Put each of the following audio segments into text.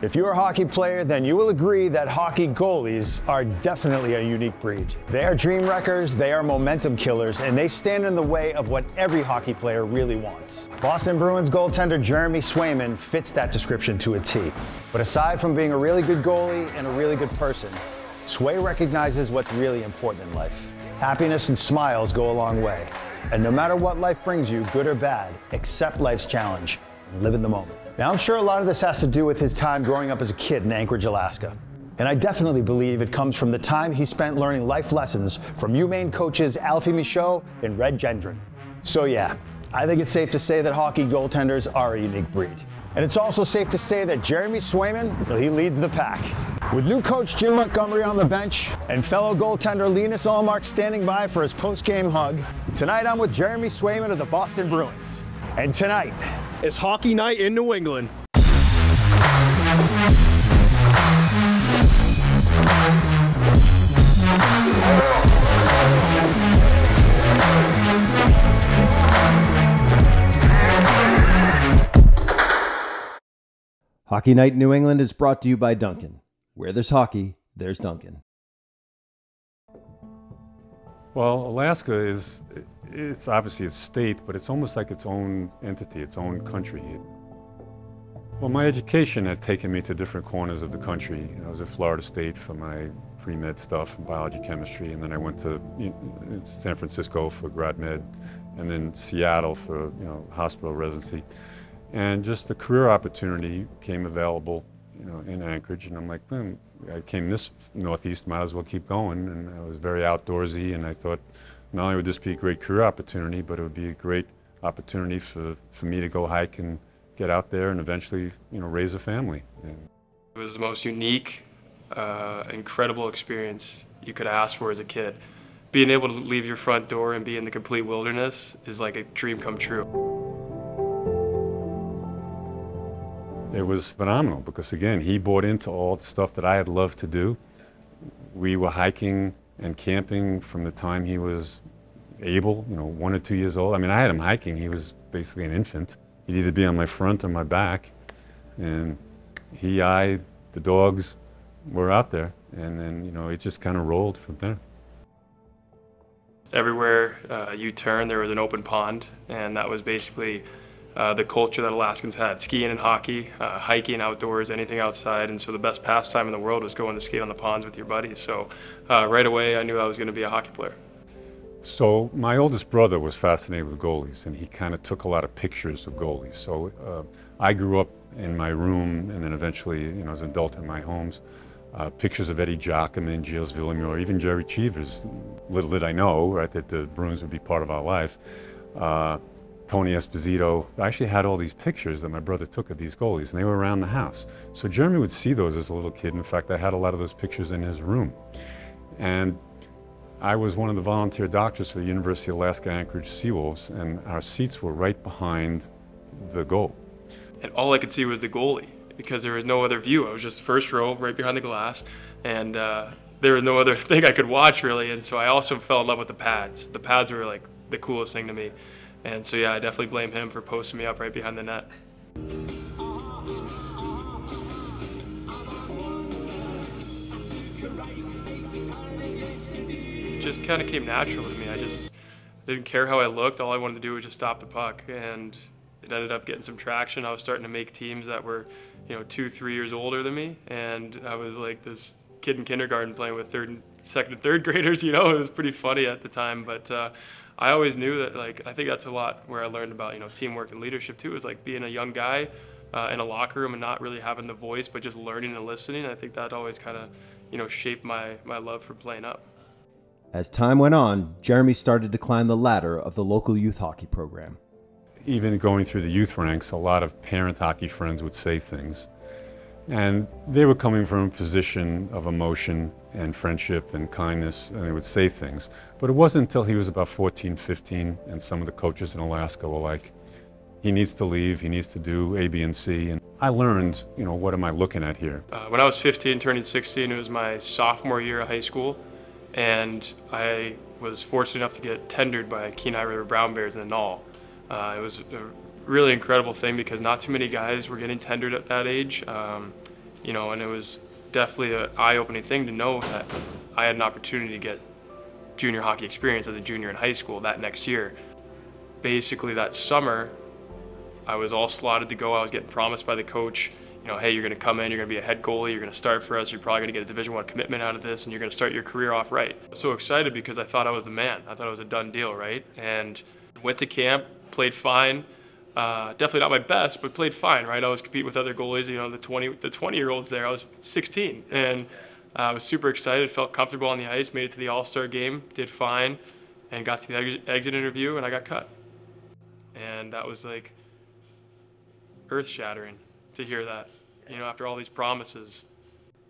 If you're a hockey player, then you will agree that hockey goalies are definitely a unique breed. They are dream wreckers, they are momentum killers, and they stand in the way of what every hockey player really wants. Boston Bruins goaltender Jeremy Swayman fits that description to a T. But aside from being a really good goalie and a really good person, Sway recognizes what's really important in life. Happiness and smiles go a long way. And no matter what life brings you, good or bad, accept life's challenge and live in the moment. Now, I'm sure a lot of this has to do with his time growing up as a kid in Anchorage, Alaska. And I definitely believe it comes from the time he spent learning life lessons from UMaine coaches Alfie Michaud and Red Gendron. So yeah, I think it's safe to say that hockey goaltenders are a unique breed. And it's also safe to say that Jeremy Swayman, well, he leads the pack. With new coach Jim Montgomery on the bench and fellow goaltender Linus Ullmark standing by for his post-game hug, tonight I'm with Jeremy Swayman of the Boston Bruins. And tonight, it's hockey night in New England. Hockey Night in New England is brought to you by Duncan. Where there's hockey, there's Duncan. Well, Alaska it's obviously a state, but it's almost like its own entity, its own country. Well, my education had taken me to different corners of the country. I was at Florida State for my pre-med stuff in biology, chemistry, and then I went to San Francisco for grad med, and then Seattle for hospital residency. And just the career opportunity came available, in Anchorage, and I'm like, I came this northeast, might as well keep going, and I was very outdoorsy, and I thought not only would this be a great career opportunity, but it would be a great opportunity for me to go hike and get out there and eventually, raise a family. And it was the most unique, incredible experience you could ask for as a kid. Being able to leave your front door and be in the complete wilderness is like a dream come true. It was phenomenal because, again, he bought into all the stuff that I had loved to do. We were hiking and camping from the time he was able, 1 or 2 years old. I mean, I had him hiking. He was basically an infant. He'd either be on my front or my back. And I, the dogs, were out there. And then, it just kind of rolled from there. Everywhere you turn, there was an open pond, and that was basically the culture that Alaskans had, skiing and hockey, hiking outdoors, anything outside. And so the best pastime in the world was going to skate on the ponds with your buddies. So right away I knew I was going to be a hockey player. So my oldest brother was fascinated with goalies, and he kind of took a lot of pictures of goalies. So I grew up in my room, and then eventually, as an adult in my homes, pictures of Eddie Giacomin, Gilles Villemure, even Jerry Cheevers. Little did I know, right, that the Bruins would be part of our life. Tony Esposito. I actually had all these pictures that my brother took of these goalies, and they were around the house. So Jeremy would see those as a little kid. In fact, I had a lot of those pictures in his room. And I was one of the volunteer doctors for the University of Alaska Anchorage Seawolves, and our seats were right behind the goal. And all I could see was the goalie, because there was no other view. I was just first row, right behind the glass, and there was no other thing I could watch, really. And so I also fell in love with the pads. The pads were like the coolest thing to me. And so yeah, I definitely blame him for posting me up right behind the net. It just kind of came natural to me. I just didn't care how I looked. All I wanted to do was just stop the puck, and it ended up getting some traction. I was starting to make teams that were, 2, 3 years older than me, and I was like this kid in kindergarten playing with second and third graders. It was pretty funny at the time, but I always knew that, I think that's a lot where I learned about, teamwork and leadership too, is like being a young guy in a locker room and not really having the voice, but just learning and listening. I think that always kind of, shaped my love for playing up. As time went on, Jeremy started to climb the ladder of the local youth hockey program. Even going through the youth ranks, a lot of parent hockey friends would say things. And they were coming from a position of emotion and friendship and kindness, and they would say things. But it wasn't until he was about 14, 15, and some of the coaches in Alaska were like, he needs to leave, he needs to do A, B, and C. And I learned, what am I looking at here? When I was 15, turning 16, it was my sophomore year of high school, and I was fortunate enough to get tendered by Kenai River Brown Bears in the Knoll. It was a really incredible thing because not too many guys were getting tendered at that age. you know, and it was definitely an eye-opening thing to know that I had an opportunity to get junior hockey experience as a junior in high school that next year. Basically that summer, I was all slotted to go. I was getting promised by the coach, you know, hey, you're going to come in, you're going to be a head goalie, you're going to start for us, you're probably going to get a Division I commitment out of this, and you're going to start your career off right. I was so excited because I thought I was the man. I thought it was a done deal, right? And went to camp, played fine. Definitely not my best, but played fine, right? I was competing with other goalies, you know, the 20-year-olds there. I was 16, and I was super excited, felt comfortable on the ice, made it to the All-Star game, did fine, and got to the exit interview, and I got cut. And that was like earth-shattering to hear that, you know, after all these promises.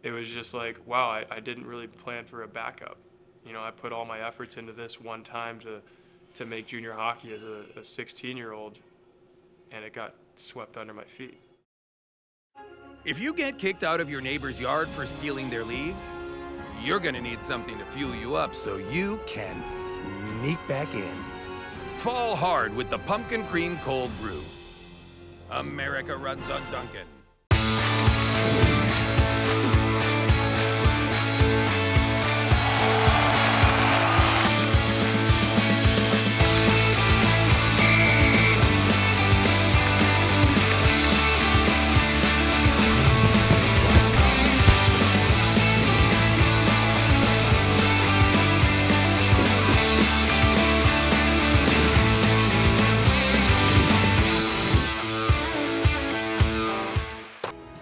It was just like, wow, I didn't really plan for a backup. You know, I put all my efforts into this one time to make junior hockey as a 16-year-old, and it got swept under my feet. If you get kicked out of your neighbor's yard for stealing their leaves, you're gonna need something to fuel you up so you can sneak back in. Fall hard with the Pumpkin Cream Cold Brew. America runs on Dunkin'.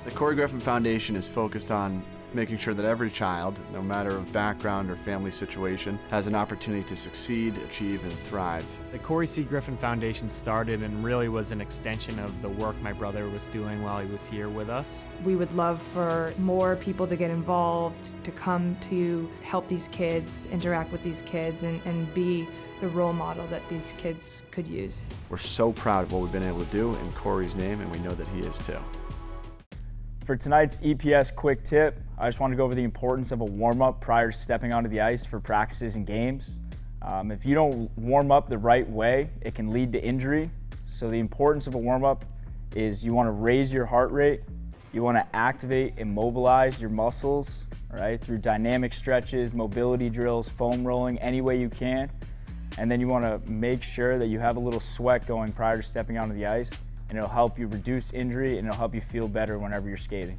The Corey Griffin Foundation is focused on making sure that every child, no matter of background or family situation, has an opportunity to succeed, achieve, and thrive. The Corey C. Griffin Foundation started and really was an extension of the work my brother was doing while he was here with us. We would love for more people to get involved, to come to help these kids, interact with these kids, and be the role model that these kids could use. We're so proud of what we've been able to do in Corey's name, and we know that he is too. For tonight's EPS quick tip, I just want to go over the importance of a warm-up prior to stepping onto the ice for practices and games. If you don't warm up the right way, it can lead to injury. So the importance of a warm-up is you want to raise your heart rate, you want to activate and mobilize your muscles, right, through dynamic stretches, mobility drills, foam rolling, any way you can. And then you want to make sure that you have a little sweat going prior to stepping onto the ice, and it'll help you reduce injury and it'll help you feel better whenever you're skating.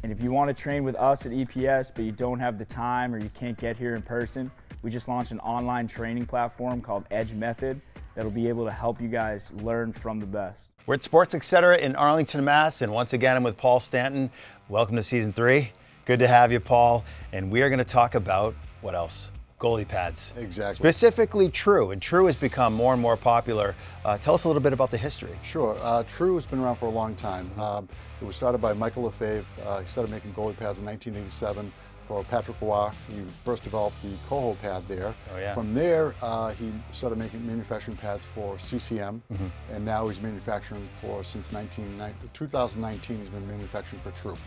And if you want to train with us at EPS but you don't have the time or you can't get here in person, we just launched an online training platform called Edge Method that'll be able to help you guys learn from the best. We're at Sports Etc. in Arlington, Mass, and once again I'm with Paul Stanton. Welcome to Season 3. Good to have you, Paul. And we are going to talk about, what else? Goalie pads. Exactly. Specifically True, and True has become more and more popular. Tell us a little bit about the history. Sure. True has been around for a long time. It was started by Michael Lefebvre. He started making goalie pads in 1987 for Patrick Roy. He first developed the coho pad there. Oh, yeah. From there, he started manufacturing pads for CCM, and now he's manufacturing for, since 2019, he's been manufacturing for True.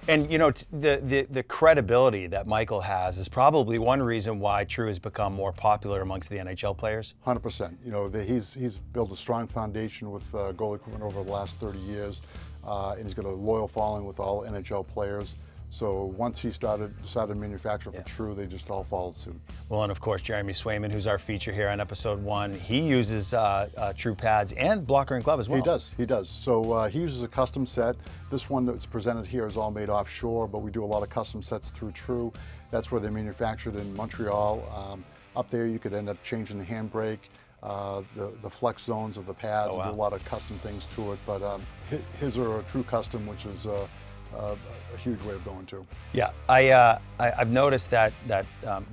And you know, the credibility that Michael has is probably one reason why True has become more popular amongst the NHL players. 100%. You know, he's built a strong foundation with goalie equipment over the last 30 years, and he's got a loyal following with all NHL players. So once he decided to manufacture for True, they just all followed suit. Well, and of course, Jeremy Swayman, who's our feature here on episode 1, he uses True pads and blocker and glove as well. He does. So he uses a custom set. This one that's presented here is all made offshore, but we do a lot of custom sets through True. That's where they're manufactured in Montreal. Up there, you could end up changing the handbrake, the flex zones of the pads, Oh, wow. and do a lot of custom things to it. But his are a True custom, which is a huge way of going too. Yeah, I've noticed that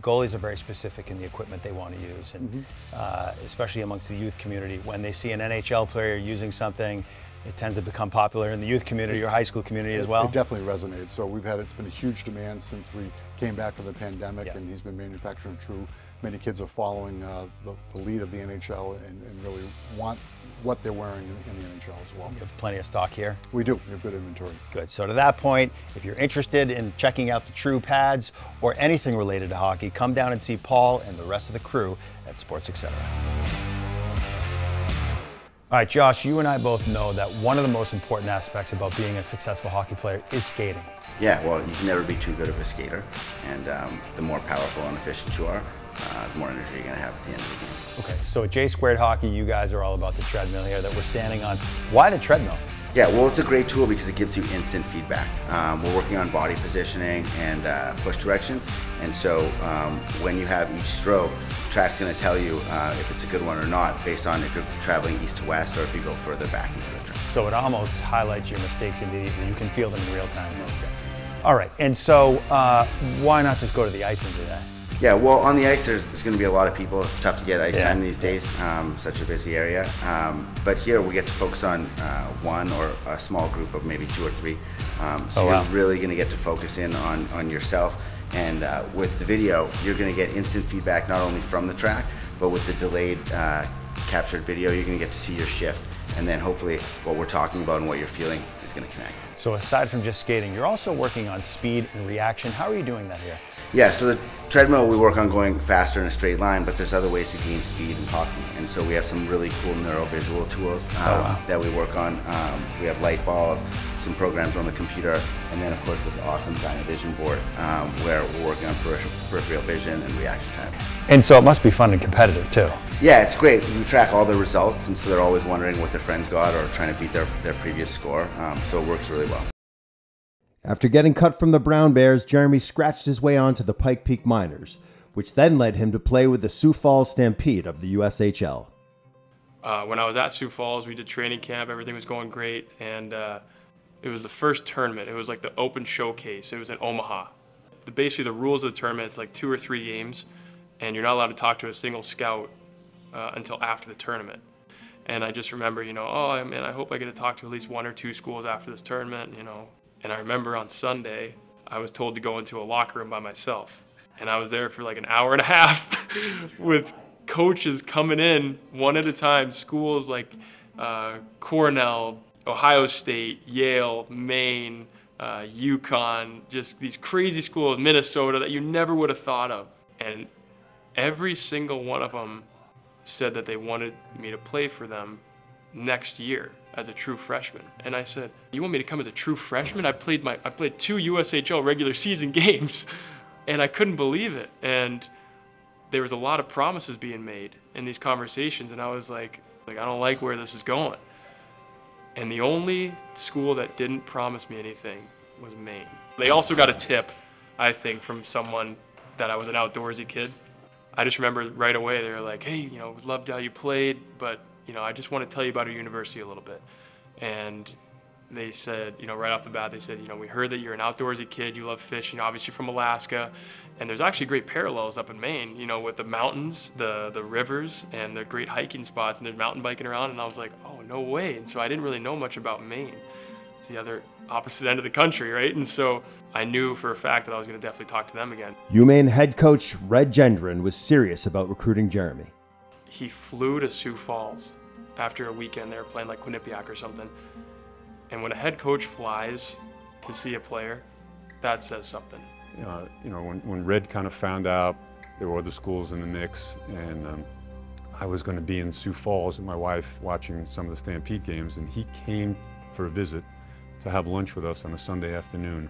goalies are very specific in the equipment they want to use, and especially amongst the youth community. When they see an NHL player using something, it tends to become popular in the youth community or high school community as well. It definitely resonates. So it's been a huge demand since we came back from the pandemic, and he's been manufacturing True. Many kids are following the lead of the NHL and really want what they're wearing in the NHL as well. You have plenty of stock here? We do. We have good inventory. Good. So to that point, if you're interested in checking out the True pads or anything related to hockey, come down and see Paul and the rest of the crew at Sports Etc. All right, Josh, you and I both know that one of the most important aspects about being a successful hockey player is skating. Yeah, well, you can never be too good of a skater, and the more powerful and efficient you are, the more energy you're going to have at the end of the game. Okay, so at J Squared Hockey, you guys are all about the treadmill here that we're standing on. Why the treadmill? Yeah, well, it's a great tool because it gives you instant feedback. We're working on body positioning and push direction, and so when you have each stroke, the track's going to tell you if it's a good one or not based on if you're traveling east to west or if you go further back into the track. So it almost highlights your mistakes immediately. You can feel them in real time. All right, and so why not just go to the ice and do that? Yeah, well, on the ice, there's going to be a lot of people. It's tough to get ice time these days, such a busy area. But here we get to focus on one or a small group of maybe 2 or 3. So you're really going to get to focus in on yourself. And with the video, you're going to get instant feedback not only from the track, but with the delayed captured video, you're going to get to see your shift. And then hopefully what we're talking about and what you're feeling is going to connect. So aside from just skating, you're also working on speed and reaction. How are you doing that here? Yeah, so the treadmill, we work on going faster in a straight line, but there's other ways to gain speed in hockey. And so we have some really cool neurovisual tools that we work on. We have light balls, some programs on the computer, and then of course this awesome Dynavision board where we're working on peripheral vision and reaction time. And so it must be fun and competitive too. Yeah, it's great. We track all the results, and so they're always wondering what their friends got or trying to beat their previous score. So it works really well. After getting cut from the Brown Bears, Jeremy scratched his way onto the Pike Peak Miners, which then led him to play with the Sioux Falls Stampede of the USHL. When I was at Sioux Falls, we did training camp, everything was going great, and it was the first tournament. It was like the open showcase. It was in Omaha. Basically the rules of the tournament, it's like 2 or 3 games, and you're not allowed to talk to a single scout until after the tournament. And I just remember, oh man, I hope I get to talk to at least 1 or 2 schools after this tournament, And I remember on Sunday, I was told to go into a locker room by myself. And I was there for like an hour and a half with coaches coming in one at a time, schools like Cornell, Ohio State, Yale, Maine, UConn, just these crazy schools, Minnesota that you never would have thought of. And every single one of them said that they wanted me to play for them next year as a true freshman. And I said, you want me to come as a true freshman? I played 2 USHL regular season games and I couldn't believe it. And there was a lot of promises being made in these conversations, and I was like I don't like where this is going. And the only school that didn't promise me anything was Maine. They also got a tip, I think, from someone that I was an outdoorsy kid. I just remember right away, they were like, hey, we loved how you played, but I just want to tell you about our university a little bit. And they said, right off the bat, they said, we heard that you're an outdoorsy kid, you love fishing, obviously from Alaska, and there's actually great parallels up in Maine, with the mountains, the rivers, and the great hiking spots, and there's mountain biking around, and I was like, oh, no way. And so I didn't really know much about Maine. It's the other opposite end of the country, right? And so I knew for a fact that I was going to definitely talk to them again. UMaine head coach Red Gendron was serious about recruiting Jeremy. He flew to Sioux Falls after a weekend. They were playing like Quinnipiac or something. And when a head coach flies to see a player, that says something. When Red kind of found out there were other schools in the mix, and I was going to be in Sioux Falls with my wife watching some of the Stampede games, and he came for a visit to have lunch with us on a Sunday afternoon.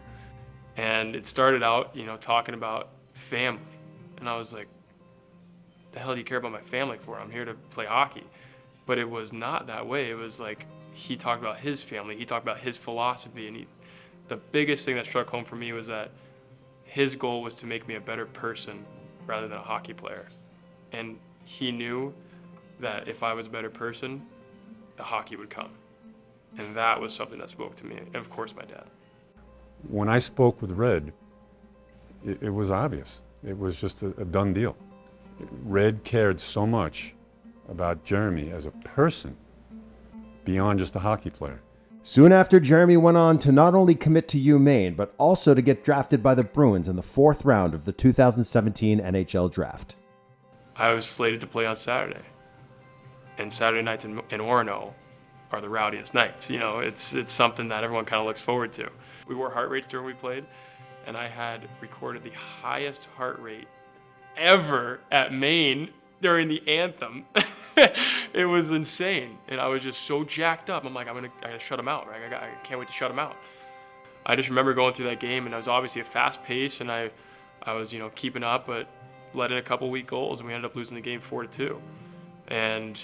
And it started out, talking about family. And I was like, the hell do you care about my family for? I'm here to play hockey. But it was not that way. It was like he talked about his family, he talked about his philosophy, and the biggest thing that struck home for me was that his goal was to make me a better person rather than a hockey player. And he knew that if I was a better person, the hockey would come. And that was something that spoke to me, and of course my dad. When I spoke with Red, it was obvious. It was just a done deal. Red cared so much about Jeremy as a person beyond just a hockey player. Soon after, Jeremy went on to not only commit to UMaine, but also to get drafted by the Bruins in the 4th round of the 2017 NHL Draft. I was slated to play on Saturday, and Saturday nights in Orono are the rowdiest nights. It's something that everyone kind of looks forward to. We wore heart rates during we played, and I had recorded the highest heart rate ever at Maine during the anthem. It was insane. And I was just so jacked up. I'm like, I gotta shut him out, right? I can't wait to shut him out. I just remember going through that game, and it was obviously a fast pace, and I was, you know, keeping up, but let in a couple weak goals, and we ended up losing the game 4-2. And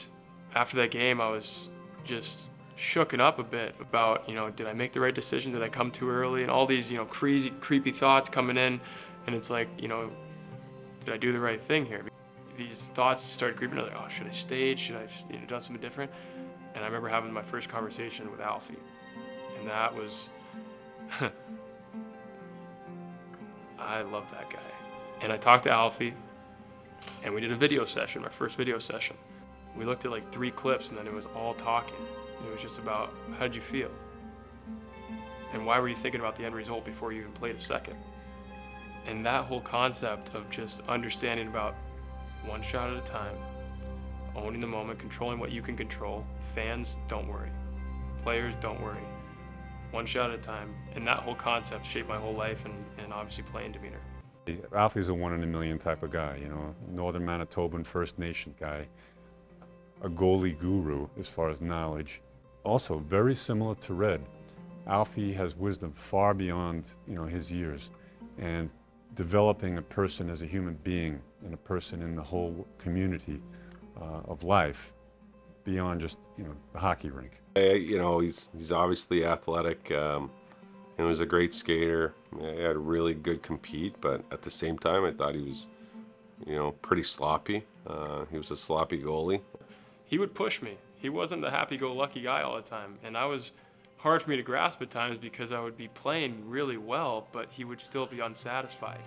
after that game, I was just shooken up a bit about, you know, did I make the right decision? Did I come too early? And all these, you know, crazy, creepy thoughts coming in, and it's like, you know, did I do the right thing here? These thoughts started creeping in, like, oh, should I stayed? Should I, you know, done something different? And I remember having my first conversation with Alfie, and that was, I love that guy. And I talked to Alfie, and we did a video session, my first video session. We looked at like 3 clips, and then it was all talking. It was just about, how did you feel? And why were you thinking about the end result before you even played a second? And that whole concept of just understanding about one shot at a time, owning the moment, controlling what you can control. Fans, don't worry. Players, don't worry. One shot at a time. And that whole concept shaped my whole life and obviously playing demeanor. Alfie's a 1 in a million type of guy, you know, Northern Manitoban First Nation guy, a goalie guru as far as knowledge. Also very similar to Red. Alfie has wisdom far beyond, you know, his years, and developing a person as a human being and a person in the whole community of life beyond just, you know, the hockey rink. You know, he's obviously athletic. He was a great skater. He had a really good compete, but at the same time, I thought he was, you know, pretty sloppy. He was a sloppy goalie. He would push me. He wasn't the happy-go-lucky guy all the time, and I was hard for me to grasp at times because I would be playing really well, but he would still be unsatisfied.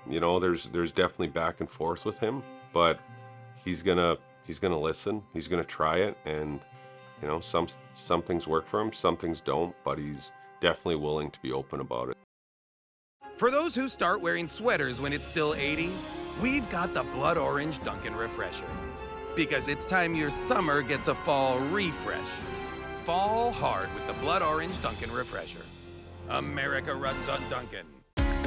You know, there's definitely back and forth with him, but he's gonna listen. He's gonna try it, and you know, some things work for him, some things don't, but he's definitely willing to be open about it. For those who start wearing sweaters when it's still 80, we've got the Blood Orange Dunkin' Refresher. Because it's time your summer gets a fall refresh. Fall hard with the Blood Orange Dunkin' Refresher. America runs on Dunkin'.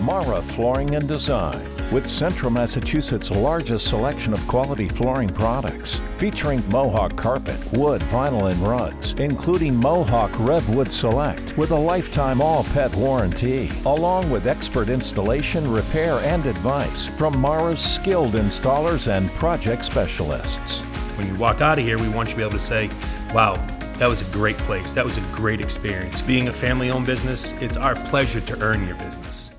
Mara Flooring and Design, with Central Massachusetts' largest selection of quality flooring products, featuring Mohawk carpet, wood, vinyl, and rugs, including Mohawk Revwood Select with a lifetime all-pet warranty, along with expert installation, repair, and advice from Mara's skilled installers and project specialists. When you walk out of here, we want you to be able to say, wow, that was a great place. That was a great experience. Being a family-owned business, it's our pleasure to earn your business.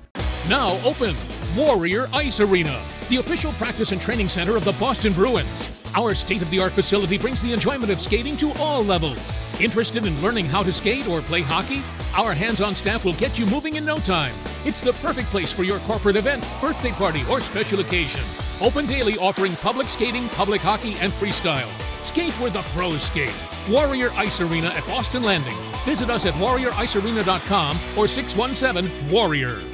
Now open, Warrior Ice Arena, the official practice and training center of the Boston Bruins. Our state-of-the-art facility brings the enjoyment of skating to all levels. Interested in learning how to skate or play hockey? Our hands-on staff will get you moving in no time. It's the perfect place for your corporate event, birthday party, or special occasion. Open daily, offering public skating, public hockey, and freestyle. Skate where the pros skate. Warrior Ice Arena at Boston Landing. Visit us at warrioricearena.com or 617-WARRIOR.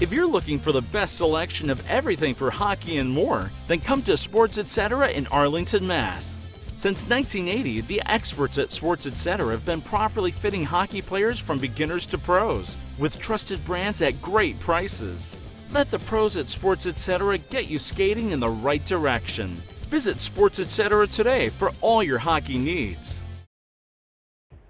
If you're looking for the best selection of everything for hockey and more, then come to Sports Etc. in Arlington, Mass. Since 1980, the experts at Sports Etc. have been properly fitting hockey players from beginners to pros, with trusted brands at great prices. Let the pros at Sports Etc. get you skating in the right direction. Visit Sports Etc. today for all your hockey needs.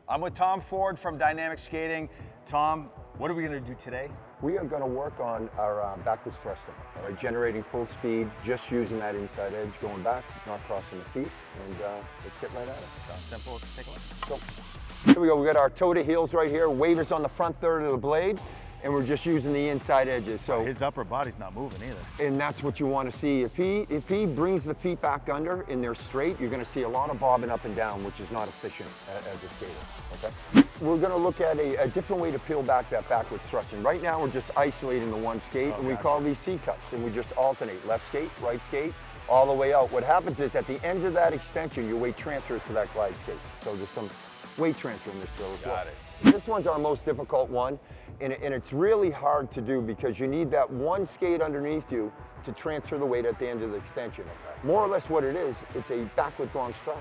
I'm with Tom Ford from Dynamic Skating. Tom, what are we going to do today? We are going to work on our backwards thrusting, all right, generating full speed, just using that inside edge, going back, not crossing the feet, and let's get right at it. Sounds simple. Let's take a look. So, here we go. We got our toe to heels right here, waders on the front third of the blade, and we're just using the inside edges. So his upper body's not moving either. And that's what you want to see. If he brings the feet back under and they're straight, you're going to see a lot of bobbing up and down, which is not efficient as a skater. Okay. We're going to look at a different way to peel back that backwards thrusting. Right now, we're just isolating the one skate, and we call these C-cuts, and we just alternate left skate, right skate, all the way out. What happens is at the end of that extension, your weight transfers to that glide skate. So there's some weight transfer in this drill as well. Got it. This one's our most difficult one, and it's really hard to do because you need that one skate underneath you to transfer the weight at the end of the extension. More or less what it is, it's a backwards long stride.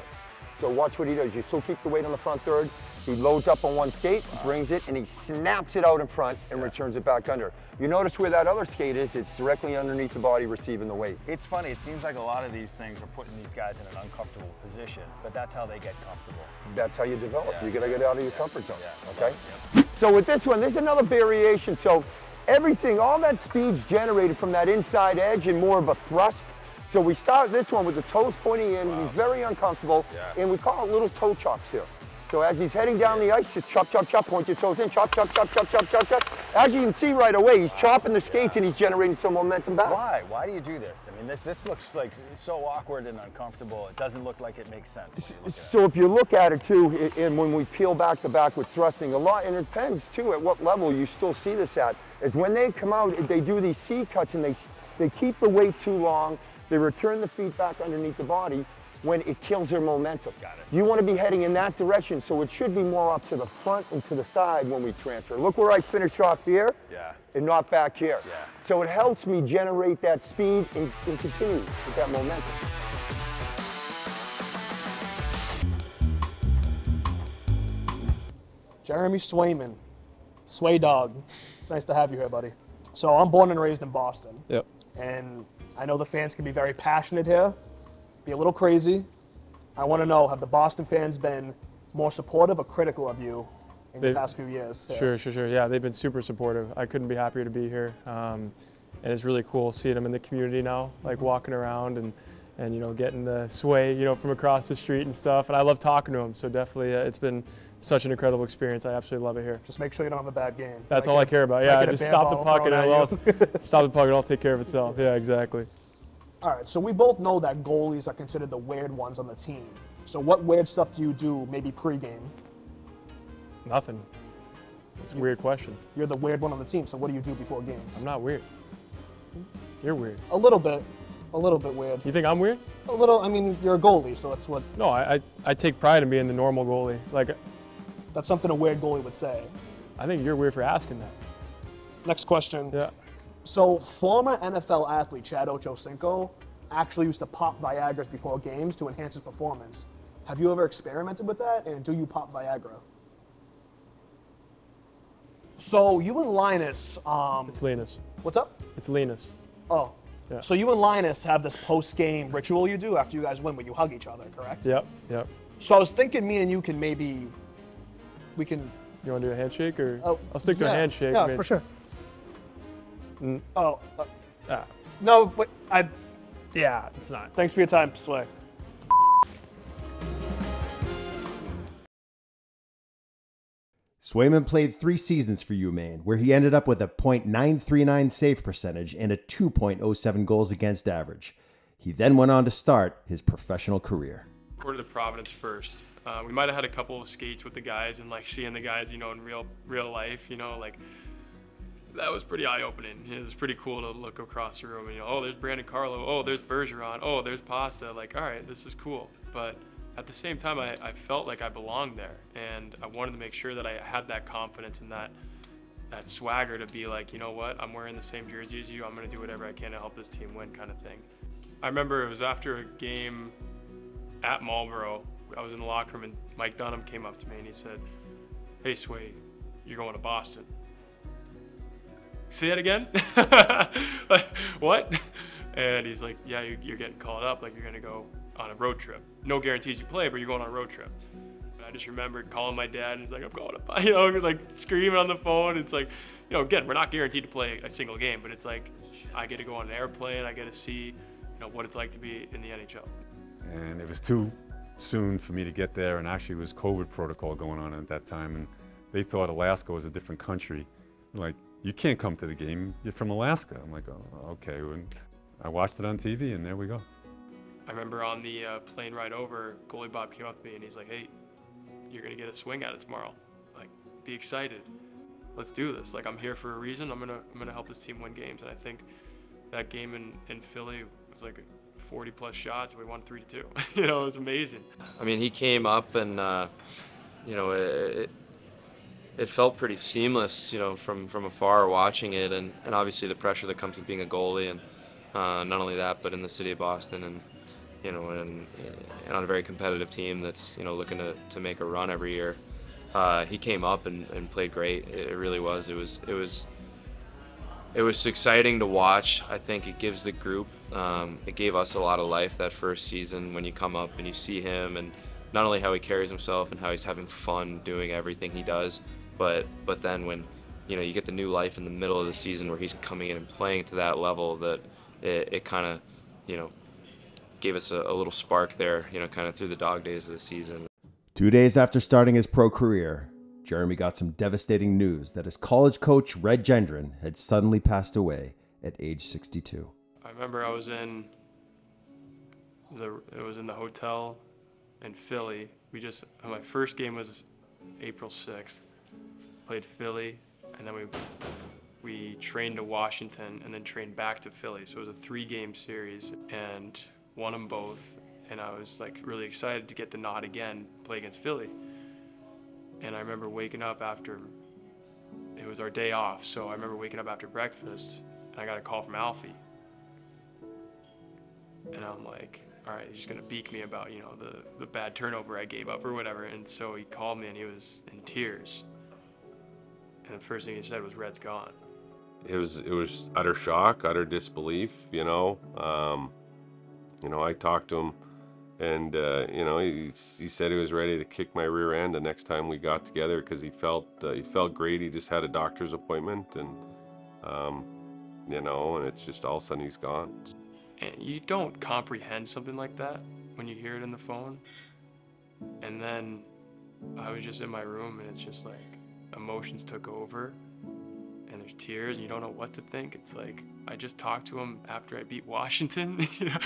So watch what he does. You still keep the weight on the front third. He loads up on one skate, brings it, and he snaps it out in front and returns it back under. You notice where that other skate is, it's directly underneath the body receiving the weight. It's funny, it seems like a lot of these things are putting these guys in an uncomfortable position, but that's how they get comfortable. That's how you develop. Yeah. You gotta get out of your comfort zone, Yeah. okay? Yep. So with this one, there's another variation. So everything, all that speed's generated from that inside edge and more of a thrust. So we start this one with the toes pointing in. He's very uncomfortable, and we call it little toe chops here. So as he's heading down the ice, just chop, chop, chop, point your toes in, chop, chop, chop, chop, chop, chop, chop. As you can see right away, he's chopping the skates and he's generating some momentum back. Why? Why do you do this? I mean, this looks like so awkward and uncomfortable. It doesn't look like it makes sense. So if you look at it too, and when we peel back the backward thrusting a lot, and it depends too at what level you still see this at, is when they come out, they do these C cuts and they keep the weight too long, they return the feet back underneath the body, when it kills their momentum. Got it. You want to be heading in that direction, so it should be more up to the front and to the side when we transfer. Look where I finish off here and not back here. Yeah. So it helps me generate that speed and continue with that momentum. Jeremy Swayman, Sway Dog. It's nice to have you here, buddy. So I'm born and raised in Boston. Yep. And I know the fans can be very passionate here, be a little crazy. I want to know, have the Boston fans been more supportive or critical of you in the past few years? Sure. Yeah, they've been super supportive. I couldn't be happier to be here. And it's really cool seeing them in the community now, like walking around and you know, getting the sway, you know, from across the street and stuff. And I love talking to them. So definitely, it's been such an incredible experience. I absolutely love it here. Just make sure you don't have a bad game. That's all I care about. Yeah, just stop the puck and it'll take care of itself. Yeah, exactly. All right, so we both know that goalies are considered the weird ones on the team. So what weird stuff do you do maybe pregame? Nothing. That's a weird question. You're the weird one on the team, so what do you do before games? I'm not weird. You're weird. A little bit weird. You think I'm weird? A little, I mean, you're a goalie, so that's what... No, I take pride in being the normal goalie. Like, that's something a weird goalie would say. I think you're weird for asking that. Next question. Yeah. So former NFL athlete Chad Ochocinco actually used to pop Viagra's before games to enhance his performance. Have you ever experimented with that, and do you pop Viagra? So you and Linus... It's Linus. What's up? It's Linus. Oh. Yeah. So you and Linus have this post-game ritual you do after you guys win where you hug each other, correct? Yep. So I was thinking me and you can maybe... We can... You want to do a handshake, or... Oh, I'll stick to a handshake. Yeah, for sure. No, but yeah, it's not. Thanks for your time, Sway. Swayman played 3 seasons for UMaine, where he ended up with a .939 save percentage and a 2.07 goals against average. He then went on to start his professional career. Recorded to Providence first. We might have had a couple of skates with the guys and like seeing the guys, you know, in real life, you know, like that was pretty eye-opening. It was pretty cool to look across the room and, you know, oh, there's Brandon Carlo, oh, there's Bergeron, oh, there's Pasta. Like, all right, this is cool. But at the same time, I felt like I belonged there, and I wanted to make sure that I had that confidence and that swagger to be like, you know what, I'm wearing the same jersey as you, I'm gonna do whatever I can to help this team win, kind of thing. I remember it was after a game at Marlboro. I was in the locker room and Mike Dunham came up to me and he said, "Hey Sway, you're going to Boston." Say that again? Like, what? And he's like, yeah, you're getting called up, like you're gonna go on a road trip. No guarantees you play, but you're going on a road trip. And I just remembered calling my dad and he's like, I'm going to, you know, like screaming on the phone. It's like, you know, again, we're not guaranteed to play a single game, but it's like, I get to go on an airplane, I get to see, you know, what it's like to be in the NHL. And it was too soon for me to get there, and actually it was COVID protocol going on at that time, and they thought Alaska was a different country. Like, you can't come to the game, you're from Alaska. I'm like, oh, okay. And I watched it on TV, and there we go. I remember on the plane ride over, goalie Bob came up to me and he's like, "Hey, you're gonna get a swing at it tomorrow. Like, be excited. Let's do this. Like, I'm here for a reason. I'm gonna help this team win games." And I think that game in Philly was like 40 plus shots, and we won 3-2. You know, it was amazing. I mean, he came up and you know, it felt pretty seamless, you know, from afar watching it, and obviously the pressure that comes with being a goalie, and not only that, but in the city of Boston, and you know, and on a very competitive team that's, you know, looking to make a run every year. He came up and played great. It really was. It was exciting to watch. I think it gives the group, it gave us a lot of life that first season when you come up and you see him, and not only how he carries himself and how he's having fun doing everything he does, but then when, you know, you get the new life in the middle of the season where he's coming in and playing to that level, that it kind of, you know, gave us a little spark there, you know, kind of through the dog days of the season. 2 days after starting his pro career, Jeremy got some devastating news that his college coach, Red Gendron, had suddenly passed away at age 62. I remember I was in the hotel in Philly. My first game was April 6th. Played Philly, and then we trained to Washington and then trained back to Philly. So it was a 3-game series and won them both. And I was like really excited to get the nod again, play against Philly. And I remember waking up after, it was our day off, so I remember waking up after breakfast and I got a call from Alfie. And I'm like, all right, he's just gonna beak me about, you know, the bad turnover I gave up or whatever. And so he called me and he was in tears. And the first thing he said was, "Red's gone." It was utter shock, utter disbelief, you know. You know, I talked to him, and you know, he said he was ready to kick my rear end the next time we got together because he felt great. He just had a doctor's appointment, and you know, and it's just all of a sudden he's gone. And you don't comprehend something like that when you hear it in the phone. And then I was just in my room, and it's just like emotions took over, and there's tears, and you don't know what to think. It's like, I just talked to him after I beat Washington. You know?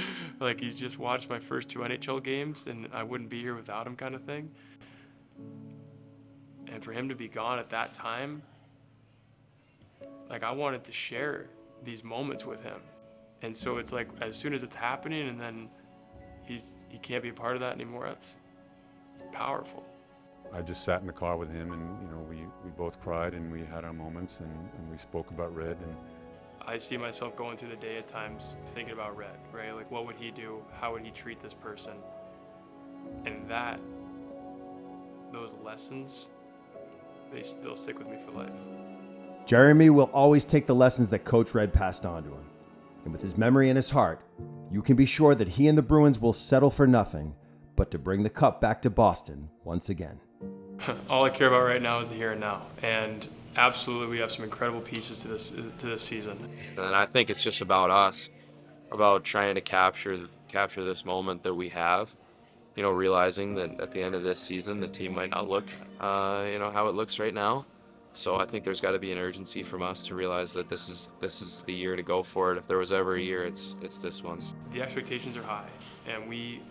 Like, he just watched my first 2 NHL games, and I wouldn't be here without him, kind of thing. And for him to be gone at that time, like, I wanted to share these moments with him. And so it's like, as soon as it's happening, and then he can't be a part of that anymore, it's powerful. I just sat in the car with him, and you know, we both cried, and we had our moments, and we spoke about Red. And I see myself going through the day at times thinking about Red, right? Like, what would he do? How would he treat this person? And those lessons, they'll stick with me for life. Jeremy will always take the lessons that Coach Red passed on to him. And with his memory in his heart, you can be sure that he and the Bruins will settle for nothing but to bring the cup back to Boston once again. All I care about right now is the here and now. And absolutely, we have some incredible pieces to this season. And I think it's just about us, about trying to capture this moment that we have. You know, realizing that at the end of this season, the team might not look, you know, how it looks right now. So I think there's got to be an urgency from us to realize that this is the year to go for it. If there was ever a year, it's this one. The expectations are high, and we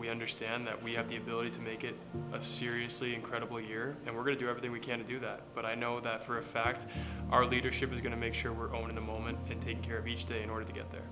understand that we have the ability to make it a seriously incredible year, and we're going to do everything we can to do that. But I know that for a fact, our leadership is going to make sure we're owning the moment and taking care of each day in order to get there.